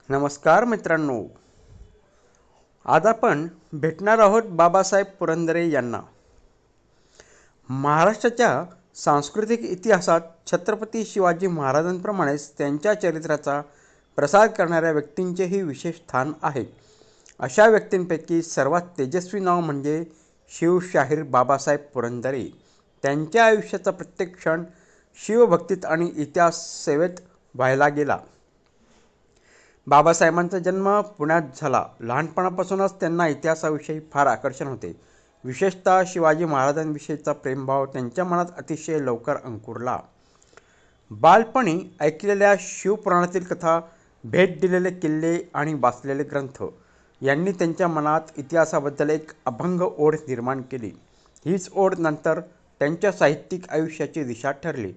नमस्कार मित्रांनो, आज आपण भेटणार आहोत बाबासाहेब पुरंदरे यांना. महाराष्ट्राच्या सांस्कृतिक इतिहासात छत्रपती शिवाजी महाराजांप्रमाणेच त्यांच्या चरित्राचा प्रसार करणाऱ्या व्यक्तींचेही विशेष स्थान आहे. अशा व्यक्तींपैकी सर्वात तेजस्वी नाव म्हणजे शिवशाहीर बाबासाहेब पुरंदरे. त्यांच्या आयुष्याचा प्रत्येक क्षण शिवभक्तीत आणि इतिहास सेवेत व्हायला गेला. बाबासाहेबांचा जन्म पुण्यात झाला. लहानपणापासूनच त्यांना इतिहासाविषयी फार आकर्षण होते. विशेषतः शिवाजी महाराजांविषयीचा प्रेमभाव त्यांच्या मनात अतिशय लवकर अंकुरला. बालपणी ऐकलेल्या शिवपुराणातील कथा, भेट दिलेले किल्ले आणि वाचलेले ग्रंथ यांनी त्यांच्या मनात इतिहासाबद्दल एक अभंग ओढ निर्माण केली. हीच ओढ नंतर त्यांच्या साहित्यिक आयुष्याची दिशा ठरली.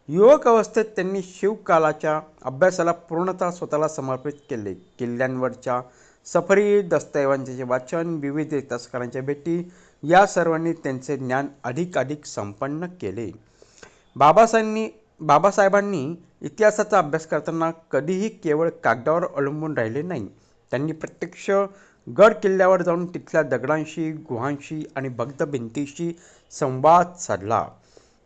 युवक अवस्थेत त्यांनी शिवकालाच्या अभ्यासाला पूर्णतः स्वतःला समर्पित केले. किल्ल्यांवरच्या सफरी, दस्तऐवजांचे वाचन, विविध इतिहासकारांच्या भेटी या सर्वांनी त्यांचे ज्ञान अधिकाधिक संपन्न केले. बाबासाहेबांनी इतिहासाचा अभ्यास करताना कधीही केवळ कागदावर अवलंबून राहिले नाही. त्यांनी प्रत्यक्ष गड किल्ल्यावर जाऊन तिथल्या दगडांशी, गुहांशी आणि भग्न भिंतींशी संवाद साधला.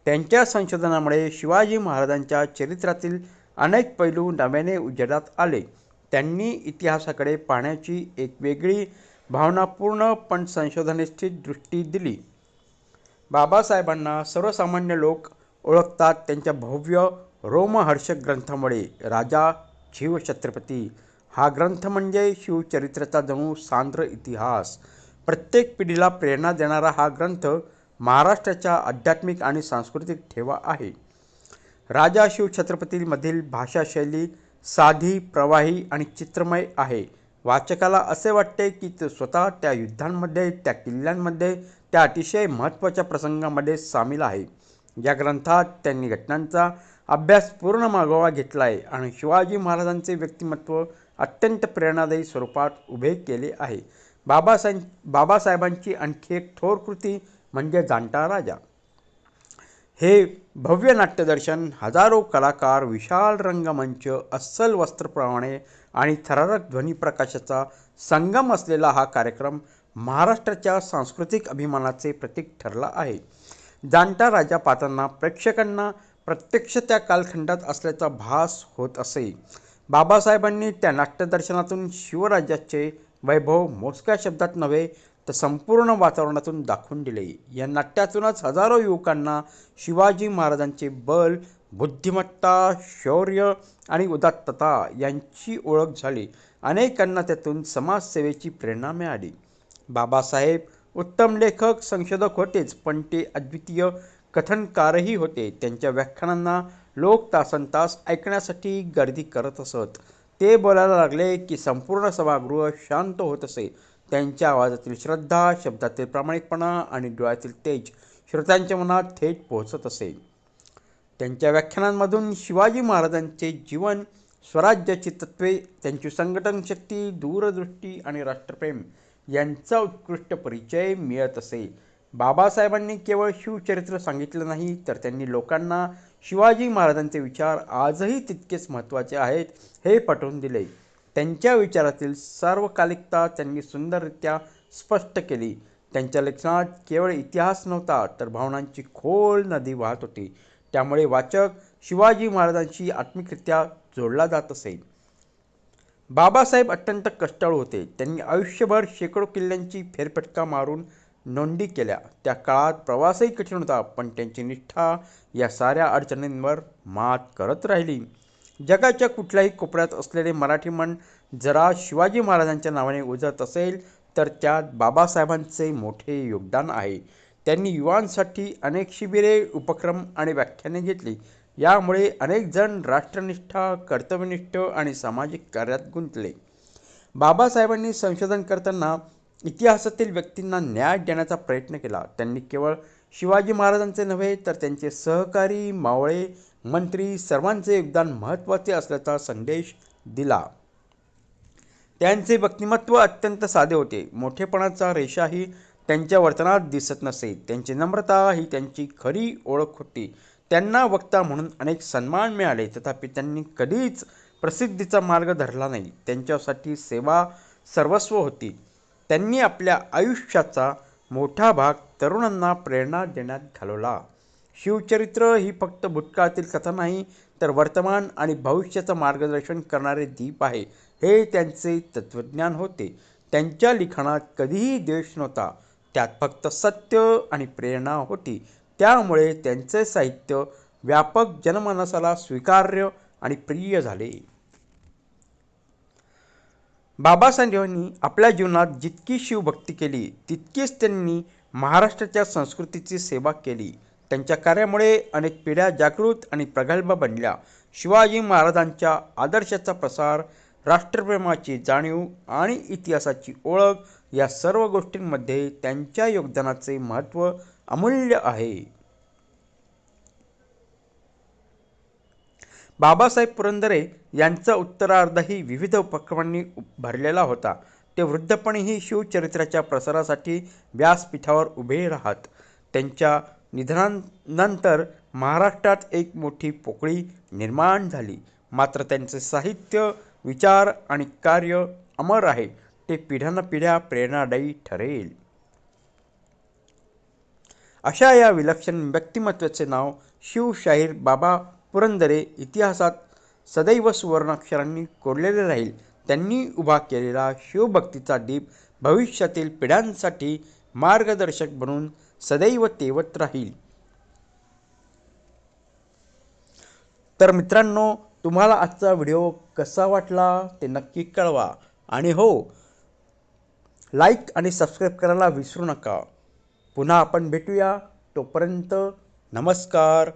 त्यांच्या संशोधनामुळे शिवाजी महाराजांच्या चरित्रातील अनेक पैलू नव्याने उजेडात आले. त्यांनी इतिहासाकडे पाहण्याची एक वेगळी, भावनापूर्ण पण संशोधननिष्ठ दृष्टी दिली. बाबासाहेबांना सर्वसामान्य लोक ओळखतात त्यांच्या भव्य रोमहर्षक ग्रंथामुळे. राजा शिवछत्रपती हा ग्रंथ म्हणजे शिवचरित्राचा जणू सांद्र इतिहास. प्रत्येक पिढीला प्रेरणा देणारा हा ग्रंथ महाराष्ट्राच्या आध्यात्मिक आणि सांस्कृतिक ठेवा आहे. राजा शिवछत्रपतीमधील भाषाशैली साधी, प्रवाही आणि चित्रमय आहे. वाचकाला असे वाटते की तो स्वतः त्या युद्धांमध्ये, त्या किल्ल्यांमध्ये, त्या अतिशय महत्त्वाच्या प्रसंगामध्ये सामील आहे. या ग्रंथात त्यांनी घटनांचा अभ्यास पूर्ण मागोवा घेतला आहे आणि शिवाजी महाराजांचे व्यक्तिमत्व अत्यंत प्रेरणादायी स्वरूपात उभे केले आहे. बाबासाहेबांची आणखी एक थोर कृती म्हणजे जाणता राजा. हे भव्य नाट्यदर्शन, हजारो कलाकार, विशाल रंगमंच, अस्सल वस्त्रप्रमाणे आणि थरारक ध्वनीप्रकाशाचा संगम असलेला हा कार्यक्रम महाराष्ट्राच्या सांस्कृतिक अभिमानाचे प्रतीक ठरला आहे. जाणता राजा पाहताना प्रेक्षकांना प्रत्यक्ष त्या कालखंडात असल्याचा भास होत असे. बाबासाहेबांनी त्या नाट्यदर्शनातून शिवराज्याचे वैभव मोजक्या शब्दात नव्हे तर संपूर्ण वातावरणातून दाखवून दिले. या नाट्यातूनच हजारो युवकांना शिवाजी महाराजांचे बल, बुद्धिमत्ता, शौर्य आणि उदात्तता यांची ओळख झाली. अनेकांना त्यातून समाजसेवेची प्रेरणा मिळाली. बाबासाहेब उत्तम लेखक, संशोधक होतेच, पण ते अद्वितीय कथनकारही होते. त्यांच्या व्याख्यानांना लोक तासनतास ऐकण्यासाठी गर्दी करत असत. ते बोलायला लागले की संपूर्ण सभागृह शांत होत असे. त्यांच्या आवाजातील श्रद्धा, शब्दातील प्रामाणिकपणा आणि डोळ्यातील तेज श्रोत्यांच्या मनात थेट पोहोचत असे. त्यांच्या व्याख्यानांमधून शिवाजी महाराजांचे जीवन, स्वराज्याची तत्त्वे, त्यांची संघटन शक्ती, दूरदृष्टी आणि राष्ट्रप्रेम यांचा उत्कृष्ट परिचय मिळत असे. बाबासाहेबांनी केवळ शिवचरित्र सांगितलं नाही, तर त्यांनी लोकांना शिवाजी महाराजांचे विचार आजही तितकेच महत्त्वाचे आहेत हे पटवून दिले. त्यांच्या विचारातील सार्वकालिकता त्यांनी सुंदररित्या स्पष्ट केली. त्यांच्या लेखनात केवळ इतिहास नव्हता, तर भावनांची खोल नदी वाहत होती. त्यामुळे वाचक शिवाजी महाराजांशी आत्मिकरित्या जोडला जात असे. बाबासाहेब अत्यंत कष्टाळू होते. त्यांनी आयुष्यभर शेकडो किल्ल्यांची फेरफटका मारून नोंदी केल्या. त्या काळात प्रवासही कठीण होता, पण त्यांची निष्ठा या साऱ्या अडचणींवर मात करत राहिली. जगाच्या कुठल्याही कोपऱ्यात असलेले मराठी मन जरा शिवाजी महाराजांच्या नावाने उजळत असेल तर त्यात बाबासाहेबांचे मोठे योगदान आहे. त्यांनी युवांसाठी अनेक शिबिरे, उपक्रम आणि व्याख्याने घेतली. यामुळे अनेक जण राष्ट्रनिष्ठा, कर्तव्यनिष्ठ आणि सामाजिक कार्यात गुंतले. बाबासाहेबांनी संशोधन करताना इतिहासातील व्यक्तींना न्याय देण्याचा प्रयत्न केला. त्यांनी केवळ शिवाजी महाराजांचे नव्हे तर त्यांचे सहकारी, मावळे, मंत्री सर्वांचे योगदान महत्त्वाचे असल्याचा संदेश दिला. त्यांचे व्यक्तिमत्व अत्यंत साधे होते. मोठेपणाचा रेषाही त्यांच्या वर्तनात दिसत नसे. त्यांची नम्रता ही त्यांची खरी ओळख होती. त्यांना वक्ता म्हणून अनेक सन्मान मिळाले, तथापि त्यांनी कधीच प्रसिद्धीचा मार्ग धरला नाही. त्यांच्यासाठी सेवा सर्वस्व होती. त्यांनी आपल्या आयुष्याचा मोठा भाग तरुणांना प्रेरणा देण्यात घालवला. शिवचरित्र ही फक्त भूतकाळातील कथा नाही, तर वर्तमान आणि भविष्याचं मार्गदर्शन करणारे दीप आहे. हे त्यांचे तत्त्वज्ञान होते. त्यांच्या लिखाणात कधीही द्वेष नव्हता, त्यात फक्त सत्य आणि प्रेरणा होती. त्यामुळे त्यांचे साहित्य व्यापक जनमानसाला स्वीकार्य आणि प्रिय झाले. बाबासाहेबांनी आपल्या जीवनात जितकी शिवभक्ती केली, तितकीच त्यांनी महाराष्ट्राच्या संस्कृतीची सेवा केली. त्यांच्या कार्यामुळे अनेक पिढ्या जागृत आणि प्रगल्भ बनल्या. शिवाजी महाराजांच्या आदर्शाचा प्रसार, राष्ट्रप्रेमाची जाणीव आणि इतिहासाची ओळख या सर्व गोष्टींमध्ये त्यांच्या योगदानाचे महत्त्व अमूल्य आहे. बाबासाहेब पुरंदरे यांचा उत्तरार्धही विविध उपक्रमांनी भरलेला होता. ते वृद्धपणीही शिवचरित्राच्या प्रसारासाठी व्यासपीठावर उभे राहत. त्यांच्या निधनानंतर महाराष्ट्रात एक मोठी पोकळी निर्माण झाली. मात्र त्यांचे साहित्य, विचार आणि कार्य अमर आहे. ते पिढ्यानपिढ्या प्रेरणादायी ठरेल. अशा या विलक्षण व्यक्तिमत्वाचे नाव शिवशाहीर बाबा पुरंदरे इतिहासात सदैव सुवर्णाक्षरांनी कोरलेले राहील. त्यांनी उभा केलेला शिवभक्तीचा दीप भविष्यातील पिढ्यांसाठी मार्गदर्शक बनून सदैव तेवत राहील. तर मित्रांनो, तुम्हाला आजचा व्हिडिओ कसा वाटला ते नक्की कळवा. आणि हो, लाईक आणि सबस्क्राईब करायला विसरू नका. पुन्हा आपण भेटूया. तोपर्यंत नमस्कार.